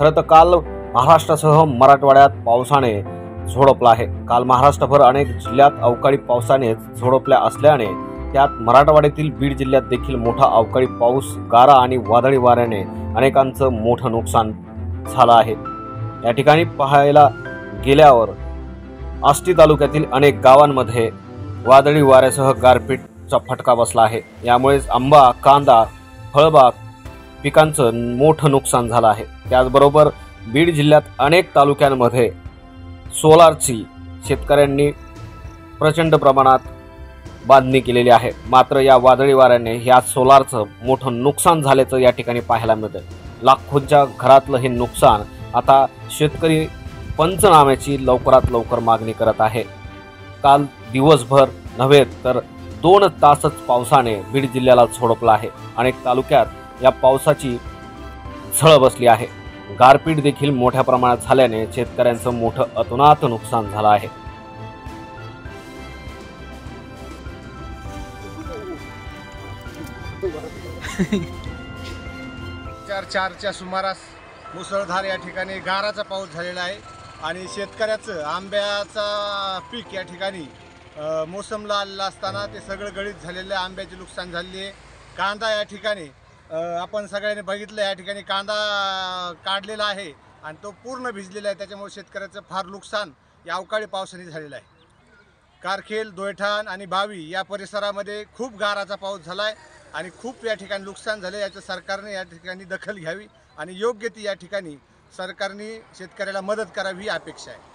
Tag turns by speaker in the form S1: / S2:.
S1: खरं तर काल महाराष्ट्रासह मराठवाड्यात पावसाने झोडपला आहे। काल महाराष्ट्रभर अनेक जिल्ह्यात अवकाळी पावसाने झोडपल्या असल्याने त्यात मराठवाड्यातील बीड जिल्ह्यात देखील मोठा अवकाळी पाऊस, गारा आणि वादळी वाऱ्याने अनेकांचं मोठं नुकसान झालं आहे। या ठिकाणी पाहायला गेल्यावर आष्टी तालुक्यातील अनेक गावांमध्ये वादळी वाऱ्यासह गारपीटचा फटका बसला आहे। यामुळे आंबा, कांदा, फळबाग पिकांचं मोठं नुकसान झालं आहे। त्याचबरोबर बीड जिल्ह्यात अनेक तालुक्यांमध्ये सोलारची शेतकऱ्यांनी प्रचंड प्रमाणात बांधणी केलेली आहे। मात्र या वादळी वाऱ्याने या सोलारचं मोठं नुकसान झाल्याचं या ठिकाणी पाहायला मिळतं। लाखोंच्या घरातलं हे नुकसान आता शेतकरी पंचनाम्याची लवकरात लवकर मागणी करत आहे। काल दिवसभर नव्हे तर 2 तासच पावसाने बीड जिल्ह्याला झोडपला आहे। अनेक तालुक्यात या पावसाची झळ बसली आहे। गारपीट देखील मोठ्या प्रमाणात झाल्याने शेतकऱ्यांचं मोठं अतोनात नुकसान झालं आहे।
S2: चारच्या सुमारास मुसळधार या ठिकाणी गाराचा पाऊस झालेला आहे आणि शेतकऱ्याचं आंब्याचा पीक या ठिकाणी मोसमला आलेला असताना ते सगळं गळीत झालेलं आहे। आंब्याची नुकसान झालेली आहे। कांदा या ठिकाणी आपण सगळ्यांनी बघितलं, या ठिकाणी कांदा काढलेला आहे आणि तो पूर्ण भिजलेला आहे। त्याच्यामुळे शेतकऱ्याचं फार नुकसान या अवकाळी पावसाने झालेलं आहे। कारखेल, दोयठाण आणि बावी या परिसरामध्ये खूप गाराचा पाऊस झाला आहे आणि खूप या ठिकाणी नुकसान झाले। याचं सरकारने या ठिकाणी दखल घ्यावी आणि योग्य ती या ठिकाणी सरकारने शेतकऱ्याला मदत करावी ही अपेक्षा आहे।